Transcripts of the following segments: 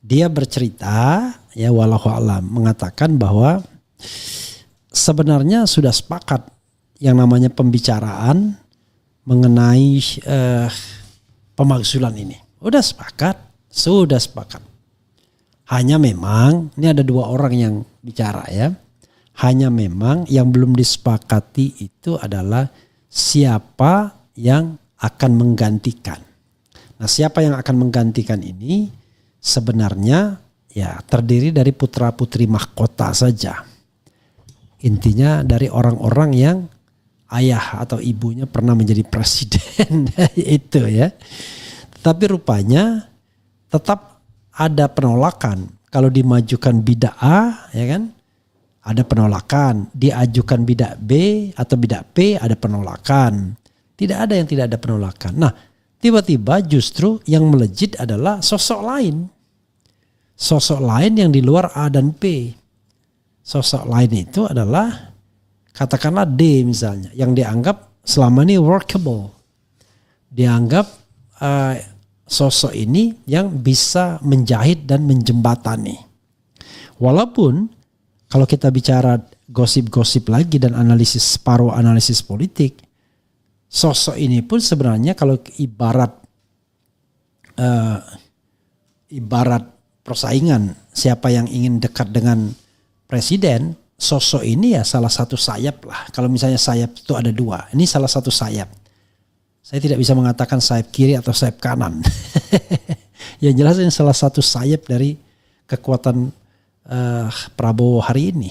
Dia bercerita, ya wallahu a'lam, mengatakan bahwa sebenarnya sudah sepakat yang namanya pembicaraan mengenai pemakzulan ini. Sudah sepakat. Hanya memang, ini ada dua orang yang bicara ya. Hanya memang yang belum disepakati itu adalah siapa yang akan menggantikan. Nah, siapa yang akan menggantikan ini sebenarnya ya terdiri dari putra-putri mahkota saja. Intinya dari orang-orang yang ayah atau ibunya pernah menjadi presiden itu ya. Tetapi rupanya tetap ada penolakan. Kalau dimajukan bidah A, ya kan? Ada penolakan. Diajukan bidah B atau bidah P, ada penolakan. Tidak ada yang tidak ada penolakan. Nah, tiba-tiba justru yang melejit adalah sosok lain. Sosok lain yang di luar A dan P. Sosok lain itu adalah katakanlah D misalnya. Yang dianggap selama ini workable. Dianggap sosok ini yang bisa menjahit dan menjembatani. Walaupun kalau kita bicara gosip-gosip lagi dan separuh analisis politik, sosok ini pun sebenarnya kalau ibarat persaingan siapa yang ingin dekat dengan presiden, sosok ini ya salah satu sayap lah. Kalau misalnya sayap itu ada dua, ini salah satu sayap. Saya tidak bisa mengatakan sayap kiri atau sayap kanan. Yang jelas ini salah satu sayap dari kekuatan Prabowo hari ini.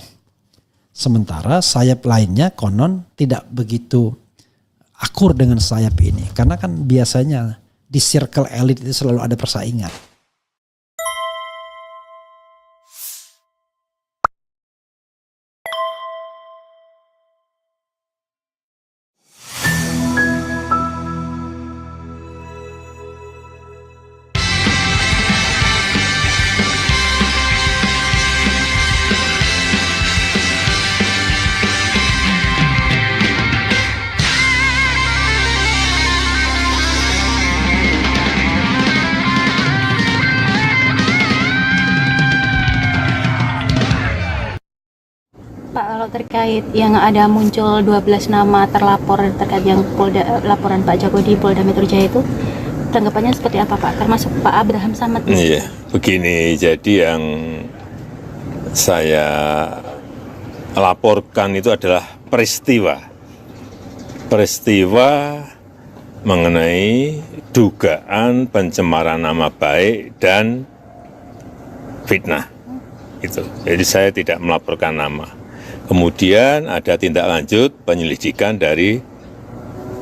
Sementara sayap lainnya konon tidak begitu akur dengan sayap ini. Karena kan biasanya di circle elit itu selalu ada persaingan. Terkait yang ada muncul 12 nama terlapor terkait yang laporan Pak Joko di Polda Metro Jaya itu, tanggapannya seperti apa Pak? Termasuk Pak Abraham Samad. Iya, begini, jadi yang saya laporkan itu adalah peristiwa mengenai dugaan pencemaran nama baik dan fitnah. Itu. Jadi saya tidak melaporkan nama. Kemudian ada tindak lanjut penyelidikan dari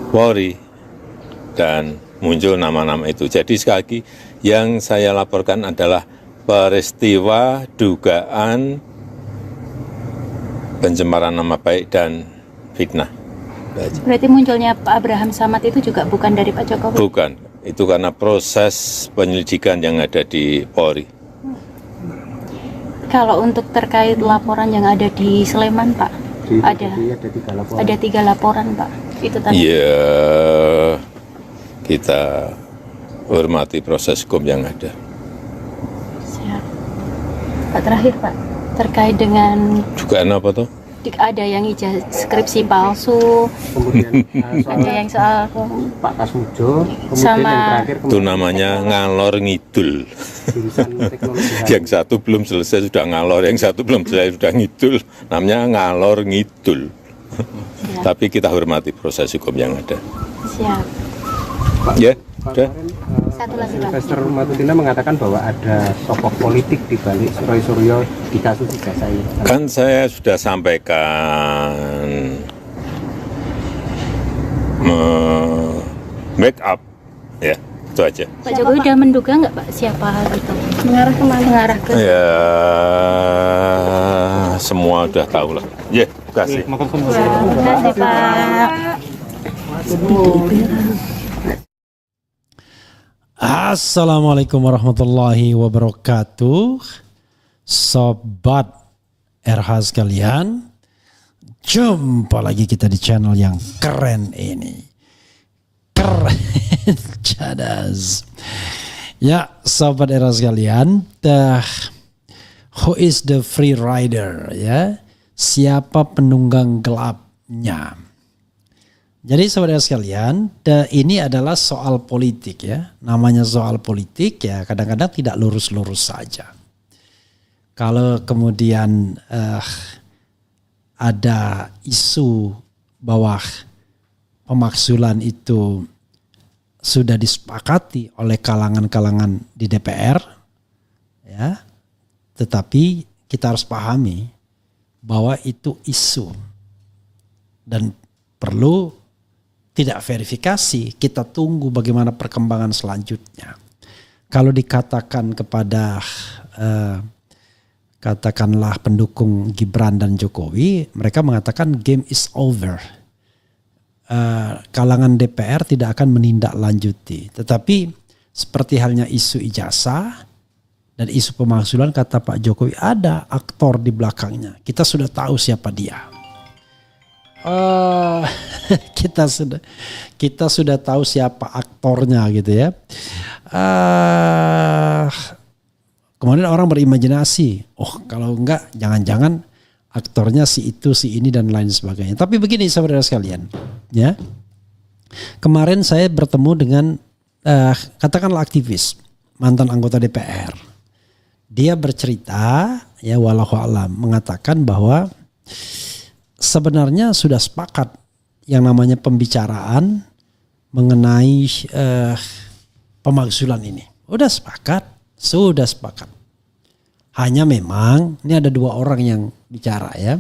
Polri dan muncul nama-nama itu. Jadi sekali lagi yang saya laporkan adalah peristiwa dugaan pencemaran nama baik dan fitnah. Berarti munculnya Pak Abraham Samad itu juga bukan dari Pak Jokowi? Bukan, itu karena proses penyelidikan yang ada di Polri. Kalau untuk terkait laporan yang ada di Sleman Pak, ada 3 laporan Pak. Itu tadi. Iya, kita hormati proses hukum yang ada. Siap. Pak, terakhir Pak, terkait dengan dugaan apa tuh? Ada yang skripsi palsu, kemudian ada yang soal Pak Kasmujo, sama yang terakhir itu namanya ngalor ngidul. Yang satu belum selesai sudah ngalor, yang satu belum selesai sudah ngidul, namanya ngalor ngidul. Tapi kita hormati proses hukum yang ada. Siap. Ya, udah. Satu lagi Pak. Investor Matutina mengatakan bahwa ada tokoh politik di balik Roy Suryo di kasus ijazah ini. Kan saya sudah sampaikan backup, ya itu aja. Pak Jokowi udah menduga nggak Pak siapa itu? Mengarah kemana? Mengarah ke. Ya semua udah tahu lah. Ya, terima kasih. Terima kasih Pak. Assalamualaikum warahmatullahi wabarakatuh. Sobat RH sekalian, jumpa lagi kita di channel yang keren ini. Keren cadas. Ya, sahabat era sekalian, who is the free rider, ya? Siapa penunggang gelapnya? Jadi sahabat era sekalian, ini adalah soal politik ya. Namanya soal politik ya, kadang-kadang tidak lurus-lurus saja. Kalau kemudian ada isu bahwa pemakzulan itu sudah disepakati oleh kalangan-kalangan di DPR, ya, tetapi kita harus pahami bahwa itu isu dan perlu tidak verifikasi. Kita tunggu bagaimana perkembangan selanjutnya. Kalau dikatakan kepada katakanlah pendukung Gibran dan Jokowi, mereka mengatakan game is over. Kalangan DPR tidak akan menindaklanjuti. Tetapi seperti halnya isu ijazah dan isu pemakzulan, kata Pak Jokowi ada aktor di belakangnya. Kita sudah tahu siapa dia. Kita sudah tahu siapa aktornya gitu ya. Kemudian orang berimajinasi, oh kalau enggak jangan-jangan aktornya si itu, si ini dan lain sebagainya. Tapi begini saudara sekalian, ya. Kemarin saya bertemu dengan katakanlah aktivis, mantan anggota DPR. Dia bercerita, ya wallahu a'lam, mengatakan bahwa sebenarnya sudah sepakat yang namanya pembicaraan mengenai pemakzulan ini. Sudah sepakat. Hanya memang ini ada dua orang yang bicara ya.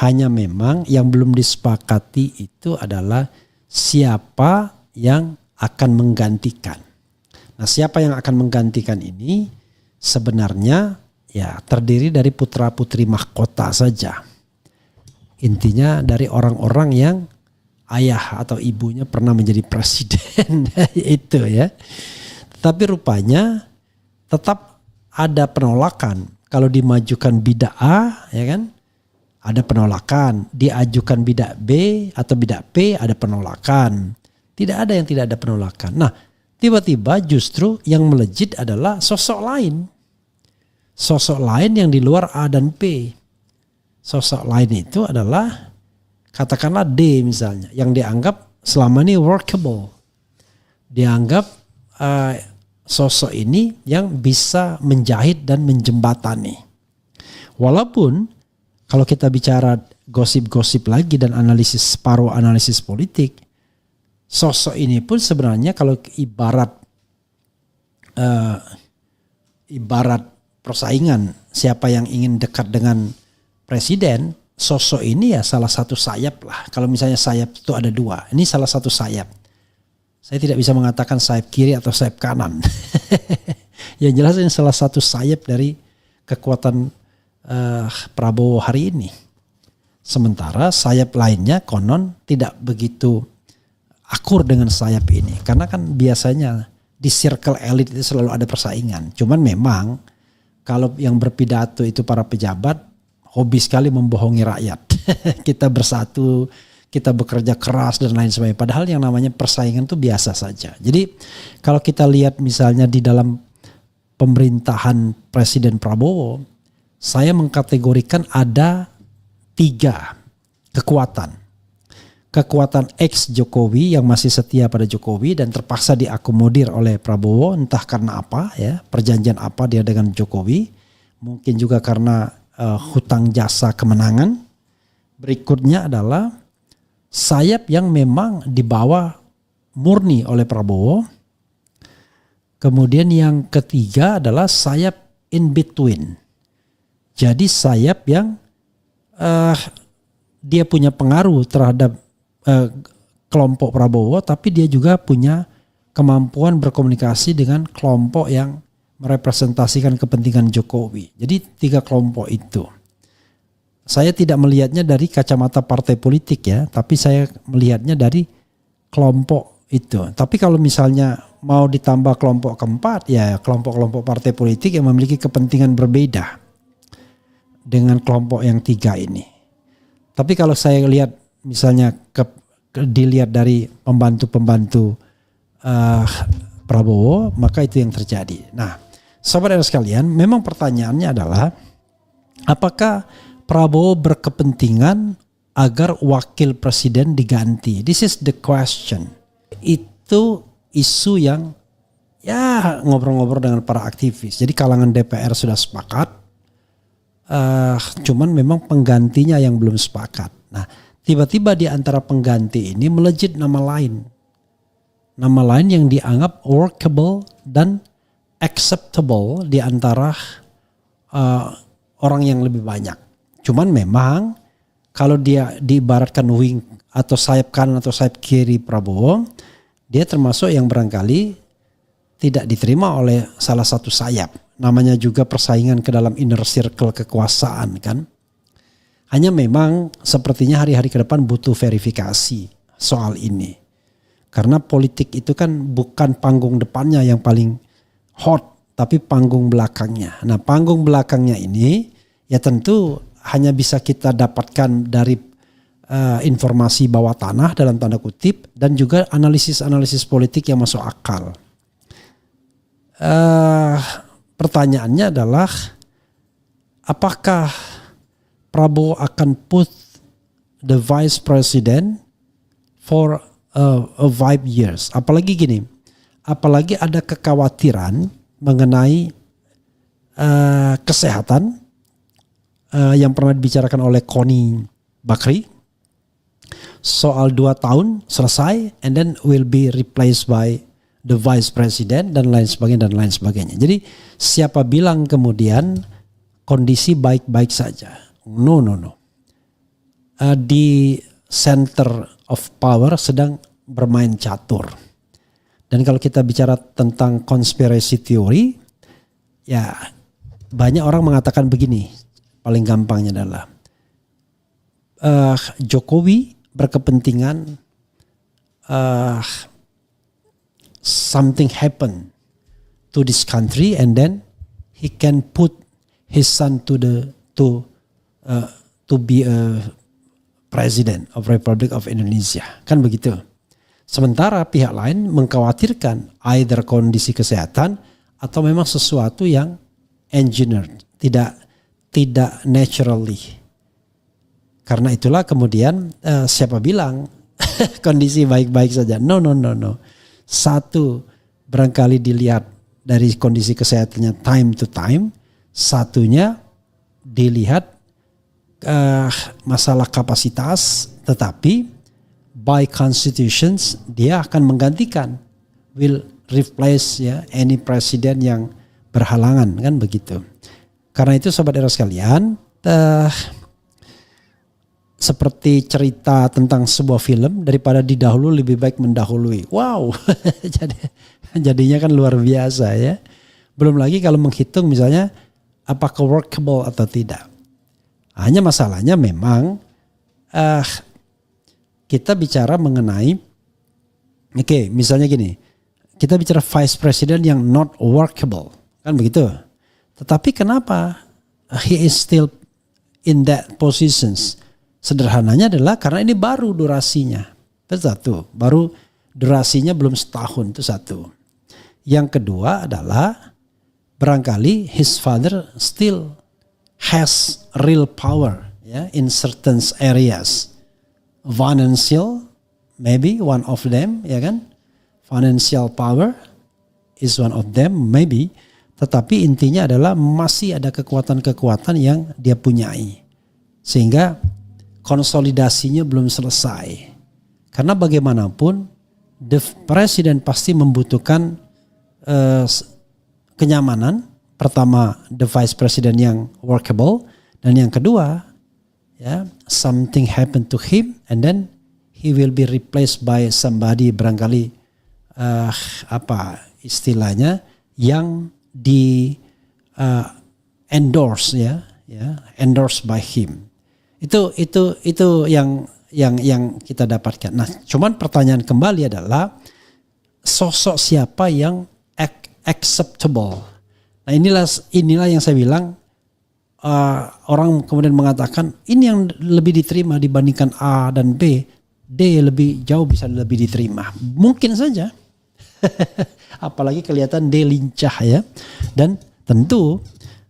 Hanya memang yang belum disepakati itu adalah siapa yang akan menggantikan. Nah, siapa yang akan menggantikan ini sebenarnya ya terdiri dari putra-putri mahkota saja. Intinya dari orang-orang yang ayah atau ibunya pernah menjadi presiden itu ya. Tetapi rupanya tetap ada penolakan. Kalau dimajukan bidak A, ya kan, ada penolakan. Diajukan bidak B atau bidak P, ada penolakan. Tidak ada yang tidak ada penolakan. Nah, tiba-tiba justru yang melejit adalah sosok lain. Sosok lain yang di luar A dan P. Sosok lain itu adalah katakanlah D misalnya, yang dianggap selama ini workable. Dianggap sosok ini yang bisa menjahit dan menjembatani. Walaupun kalau kita bicara gosip-gosip lagi dan separuh analisis politik, sosok ini pun sebenarnya kalau ibarat persaingan siapa yang ingin dekat dengan presiden, sosok ini ya salah satu sayap lah. Kalau misalnya sayap itu ada dua, ini salah satu sayap. Saya tidak bisa mengatakan sayap kiri atau sayap kanan. Yang jelas ini salah satu sayap dari kekuatan Prabowo hari ini. Sementara sayap lainnya konon tidak begitu akur dengan sayap ini. Karena kan biasanya di circle elit itu selalu ada persaingan. Cuman memang kalau yang berpidato itu para pejabat hobi sekali membohongi rakyat. Kita bersatu, kita bekerja keras dan lain sebagainya. Padahal yang namanya persaingan itu biasa saja. Jadi kalau kita lihat misalnya di dalam pemerintahan Presiden Prabowo, saya mengkategorikan ada 3 kekuatan. Kekuatan ex Jokowi yang masih setia pada Jokowi dan terpaksa diakomodir oleh Prabowo, entah karena apa ya, perjanjian apa dia dengan Jokowi. Mungkin juga karena hutang jasa kemenangan. Berikutnya adalah sayap yang memang dibawa murni oleh Prabowo. Kemudian yang ketiga adalah sayap in between. Jadi sayap yang dia punya pengaruh terhadap kelompok Prabowo, tapi dia juga punya kemampuan berkomunikasi dengan kelompok yang merepresentasikan kepentingan Jokowi. Jadi 3 kelompok itu. Saya tidak melihatnya dari kacamata partai politik ya, tapi saya melihatnya dari kelompok itu. Tapi kalau misalnya mau ditambah kelompok keempat, ya kelompok-kelompok partai politik yang memiliki kepentingan berbeda dengan kelompok yang 3 ini. Tapi kalau saya lihat misalnya dilihat dari pembantu-pembantu Prabowo, maka itu yang terjadi. Nah, sahabat sekalian, memang pertanyaannya adalah apakah Prabowo berkepentingan agar wakil presiden diganti? This is the question. Itu isu yang ya ngobrol-ngobrol dengan para aktivis. Jadi kalangan DPR sudah sepakat, cuman memang penggantinya yang belum sepakat. Nah, tiba-tiba di antara pengganti ini melejit nama lain. Nama lain yang dianggap workable dan acceptable di antara orang yang lebih banyak. Cuman memang kalau dia diibaratkan wing atau sayap kanan atau sayap kiri Prabowo, dia termasuk yang barangkali tidak diterima oleh salah satu sayap. Namanya juga persaingan ke dalam inner circle kekuasaan kan. Hanya memang sepertinya hari-hari ke depan butuh verifikasi soal ini. Karena politik itu kan bukan panggung depannya yang paling hot, tapi panggung belakangnya. Nah, panggung belakangnya ini ya tentu hanya bisa kita dapatkan dari informasi bawah tanah dalam tanda kutip dan juga analisis-analisis politik yang masuk akal. Pertanyaannya adalah apakah Prabowo akan put the vice president for 5 years? Apalagi gini, apalagi ada kekhawatiran mengenai kesehatan yang pernah dibicarakan oleh Koni Bakri soal 2 tahun selesai and then will be replaced by the vice president dan lain sebagainya. Jadi siapa bilang kemudian kondisi baik-baik saja? No. Di center of power sedang bermain catur. Dan kalau kita bicara tentang conspiracy theory, ya banyak orang mengatakan begini. Paling gampangnya adalah Jokowi berkepentingan something happen to this country and then he can put his son to be a president of Republic of Indonesia, kan begitu. Sementara pihak lain mengkhawatirkan either kondisi kesehatan atau memang sesuatu yang engineered, tidak naturally. Karena itulah kemudian siapa bilang kondisi baik-baik saja? No. Satu, barangkali dilihat dari kondisi kesehatannya time to time. Satunya dilihat masalah kapasitas, tetapi by constitutions dia akan menggantikan, will replace ya any presiden yang berhalangan, kan begitu. Karena itu sobat era sekalian, seperti cerita tentang sebuah film, daripada didahului lebih baik mendahului. Wow, jadinya kan luar biasa ya. Belum lagi kalau menghitung misalnya apakah workable atau tidak. Hanya masalahnya memang kita bicara mengenai, misalnya gini, kita bicara vice president yang not workable, kan begitu. Tetapi kenapa he is still in that positions? Sederhananya adalah karena ini baru durasinya. Itu satu. Baru durasinya belum setahun, itu satu. Yang kedua adalah barangkali his father still has real power ya, in certain areas. Financial maybe one of them, ya kan? Financial power is one of them maybe. Tetapi intinya adalah masih ada kekuatan-kekuatan yang dia punyai. Sehingga konsolidasinya belum selesai. Karena bagaimanapun the president pasti membutuhkan kenyamanan. Pertama, the vice president yang workable, dan yang kedua, ya, something happen to him and then he will be replaced by somebody, barangkali istilahnya yang di endorse ya, endorsed by him. Itu yang kita dapatkan. Nah, cuman pertanyaan kembali adalah sosok siapa yang acceptable. Nah, inilah yang saya bilang, orang kemudian mengatakan ini yang lebih diterima dibandingkan A dan B, D lebih jauh bisa lebih diterima. Mungkin saja. Apalagi kelihatan dia lincah ya. Dan tentu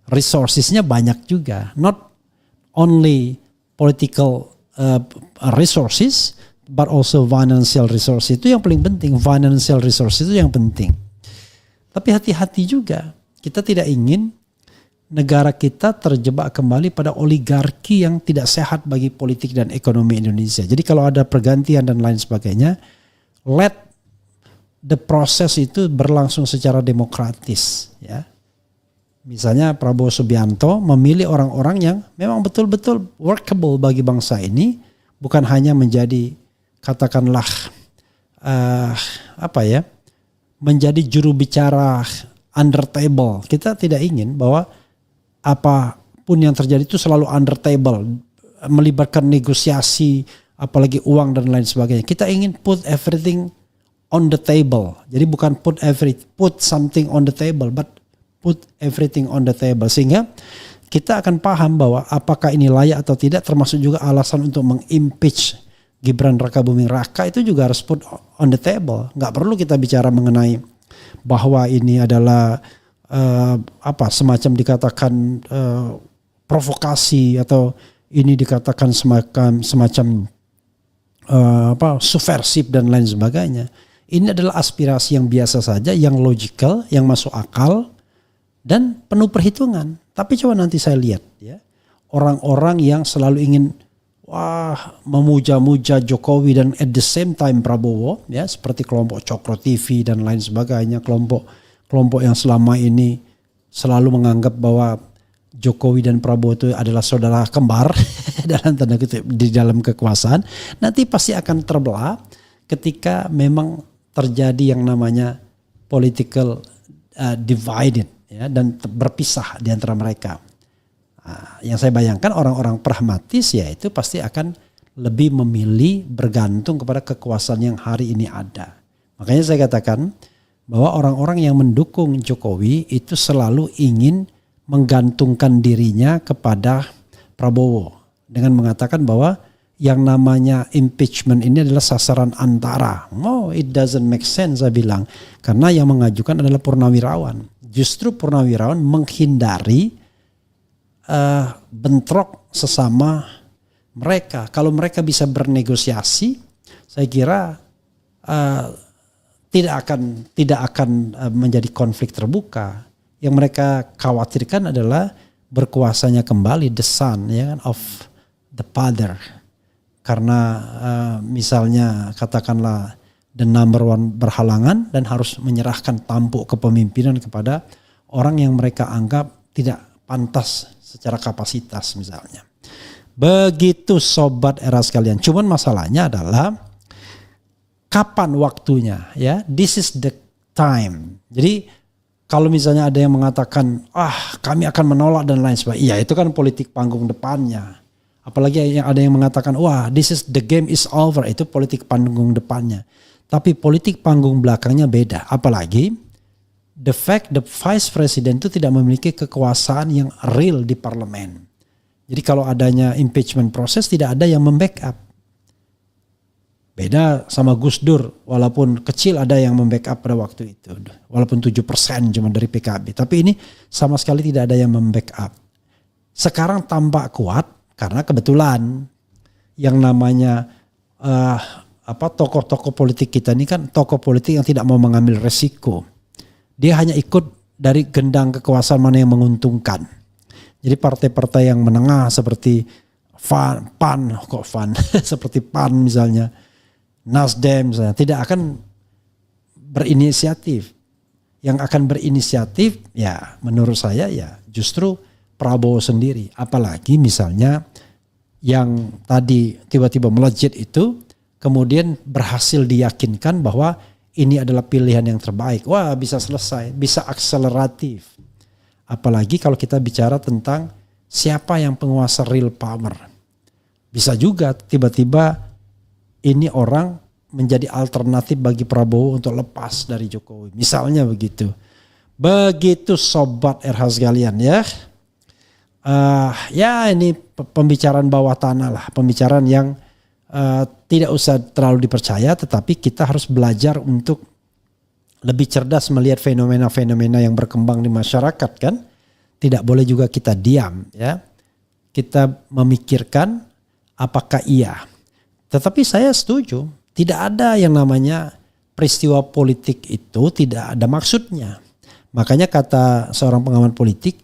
resourcesnya banyak juga. Not only political resources, but also financial resources. Itu yang paling penting. Financial resources itu yang penting. Tapi hati-hati juga. Kita tidak ingin negara kita terjebak kembali pada oligarki yang tidak sehat bagi politik dan ekonomi Indonesia. Jadi kalau ada pergantian dan lain sebagainya, let the process itu berlangsung secara demokratis. Ya. Misalnya Prabowo Subianto memilih orang-orang yang memang betul-betul workable bagi bangsa ini, bukan hanya menjadi katakanlah menjadi juru bicara under table. Kita tidak ingin bahwa apapun yang terjadi itu selalu under table, melibatkan negosiasi, apalagi uang dan lain sebagainya. Kita ingin put everything on the table. Jadi bukan put something on the table, but put everything on the table. Sehingga kita akan paham bahwa apakah ini layak atau tidak, termasuk juga alasan untuk mengimpeach Gibran Rakabuming Raka itu juga harus put on the table. Nggak perlu kita bicara mengenai bahwa ini adalah semacam dikatakan provokasi atau ini dikatakan semacam subversif dan lain sebagainya. Ini adalah aspirasi yang biasa saja, yang logical, yang masuk akal dan penuh perhitungan. Tapi coba nanti saya lihat ya, orang-orang yang selalu ingin memuja-muja Jokowi dan at the same time Prabowo ya, seperti kelompok Cokro TV dan lain sebagainya, kelompok yang selama ini selalu menganggap bahwa Jokowi dan Prabowo itu adalah saudara kembar dalam tanda kutip di dalam kekuasaan, nanti pasti akan terbelah ketika memang terjadi yang namanya political divided ya, dan berpisah di antara mereka. Yang saya bayangkan orang-orang pragmatis ya itu pasti akan lebih memilih bergantung kepada kekuasaan yang hari ini ada. Makanya saya katakan bahwa orang-orang yang mendukung Jokowi itu selalu ingin menggantungkan dirinya kepada Prabowo dengan mengatakan bahwa yang namanya impeachment ini adalah sasaran antara. No, it doesn't make sense saya bilang, karena yang mengajukan adalah Purnawirawan. Justru Purnawirawan menghindari bentrok sesama mereka. Kalau mereka bisa bernegosiasi, saya kira tidak akan menjadi konflik terbuka. Yang mereka khawatirkan adalah berkuasanya kembali the son ya kan, of the father. Karena misalnya katakanlah the number one berhalangan dan harus menyerahkan tampuk kepemimpinan kepada orang yang mereka anggap tidak pantas secara kapasitas misalnya. Begitu sobat era sekalian. Cuman masalahnya adalah kapan waktunya ya. This is the time. Jadi kalau misalnya ada yang mengatakan kami akan menolak dan lain sebagainya. Ya itu kan politik panggung depannya. Apalagi yang ada yang mengatakan this is the game is over. Itu politik panggung depannya. Tapi politik panggung belakangnya beda. Apalagi the fact the vice president itu tidak memiliki kekuasaan yang real di parlemen. Jadi kalau adanya impeachment proses tidak ada yang membackup. Beda sama Gus Dur, walaupun kecil ada yang membackup pada waktu itu. Walaupun 7% cuma dari PKB. Tapi ini sama sekali tidak ada yang membackup. Sekarang tampak kuat karena kebetulan yang namanya tokoh-tokoh politik kita ini kan tokoh politik yang tidak mau mengambil resiko. Dia hanya ikut dari gendang kekuasaan mana yang menguntungkan. Jadi partai-partai yang menengah seperti seperti PAN misalnya, Nasdem misalnya, tidak akan berinisiatif. Yang akan berinisiatif ya menurut saya ya justru Prabowo sendiri. Apalagi misalnya yang tadi tiba-tiba melejit itu kemudian berhasil diyakinkan bahwa ini adalah pilihan yang terbaik. Wah, bisa selesai, bisa akseleratif. Apalagi kalau kita bicara tentang siapa yang penguasa real power. Bisa juga tiba-tiba ini orang menjadi alternatif bagi Prabowo untuk lepas dari Jokowi. Misalnya begitu. Begitu sobat RH sekalian ya. Ya ini pembicaraan bawah tanah lah. Pembicaraan yang tidak usah terlalu dipercaya, tetapi kita harus belajar untuk lebih cerdas melihat fenomena-fenomena yang berkembang di masyarakat kan. Tidak boleh juga kita diam ya. Kita memikirkan apakah iya. Tetapi saya setuju, tidak ada yang namanya peristiwa politik itu tidak ada maksudnya. Makanya kata seorang pengamat politik,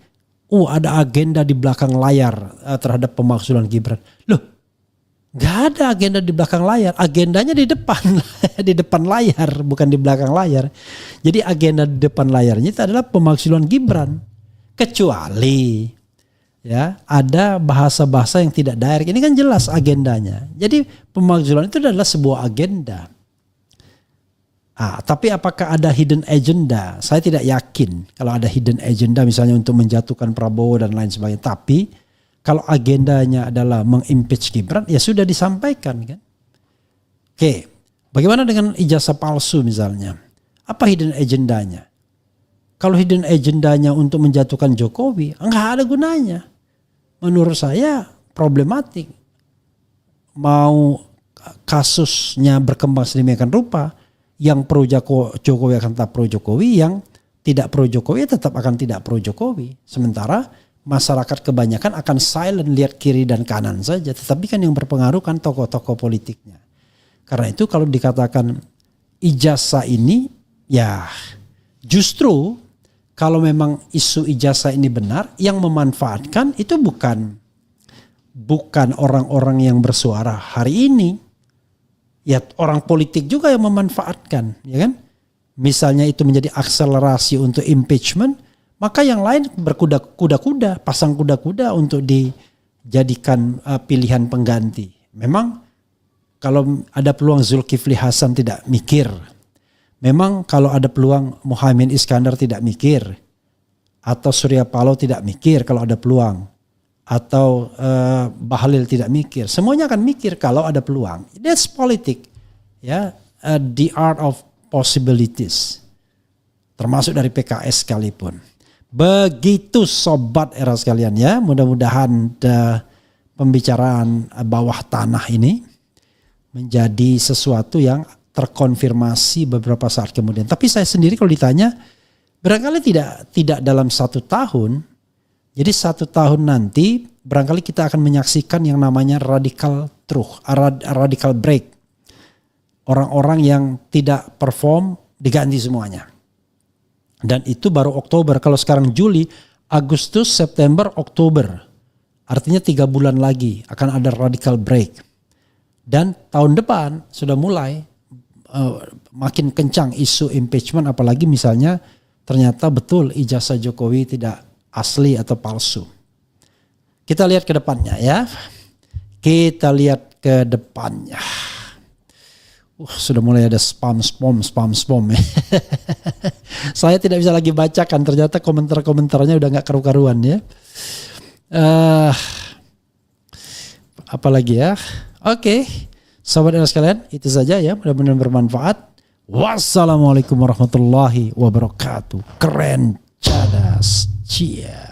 ada agenda di belakang layar terhadap pemakzulan Gibran. Loh, gak ada agenda di belakang layar, agendanya di depan, di depan layar, bukan di belakang layar. Jadi agenda di depan layarnya itu adalah pemakzulan Gibran. Kecuali ya ada bahasa-bahasa yang tidak direct. Ini kan jelas agendanya. Jadi pemakzulan itu adalah sebuah agenda. Tapi apakah ada hidden agenda? Saya tidak yakin kalau ada hidden agenda misalnya untuk menjatuhkan Prabowo dan lain sebagainya. Tapi kalau agendanya adalah mengimpeach Gibran, ya sudah disampaikan kan. Oke, bagaimana dengan ijazah palsu misalnya? Apa hidden agendanya? Kalau hidden agendanya untuk menjatuhkan Jokowi, enggak ada gunanya. Menurut saya problematik. Mau kasusnya berkembang sedemikian rupa, yang pro Jokowi akan tetap pro Jokowi, yang tidak pro Jokowi tetap akan tidak pro Jokowi. Sementara masyarakat kebanyakan akan silent, lihat kiri dan kanan saja. Tetapi kan yang berpengaruh kan tokoh-tokoh politiknya. Karena itu kalau dikatakan ijazah ini, ya justru kalau memang isu ijazah ini benar, yang memanfaatkan itu bukan orang-orang yang bersuara hari ini. Ya orang politik juga yang memanfaatkan, ya kan? Misalnya itu menjadi akselerasi untuk impeachment, maka yang lain berkuda-kuda, pasang kuda-kuda untuk dijadikan pilihan pengganti. Memang kalau ada peluang Zulkifli Hasan tidak mikir. Memang kalau ada peluang Muhaimin Iskandar tidak mikir. Atau Surya Paloh tidak mikir kalau ada peluang. Atau Bahlil tidak mikir. Semuanya akan mikir kalau ada peluang. That's politik. Ya, the art of possibilities. Termasuk dari PKS sekalipun. Begitu sobat era sekalian ya. Mudah-mudahan pembicaraan bawah tanah ini menjadi sesuatu yang terkonfirmasi beberapa saat kemudian. Tapi saya sendiri kalau ditanya, barangkali tidak dalam 1 tahun. Jadi 1 tahun nanti barangkali kita akan menyaksikan yang namanya radical truth, radical break. Orang-orang yang tidak perform diganti semuanya. Dan itu baru Oktober. Kalau sekarang Juli, Agustus, September, Oktober. Artinya 3 bulan lagi akan ada radical break. Dan tahun depan sudah mulai makin kencang isu impeachment, apalagi misalnya ternyata betul ijazah Jokowi tidak asli atau palsu. Kita lihat ke depannya ya. Kita lihat ke depannya. Sudah mulai ada spam. Saya tidak bisa lagi bacakan, ternyata komentar-komentarnya udah gak karu-karuan ya. Apalagi ya. Oke. Sahabat dan sekalian, itu saja ya, mudah-mudahan bermanfaat. Wassalamualaikum warahmatullahi wabarakatuh. Keren, cadas, cia.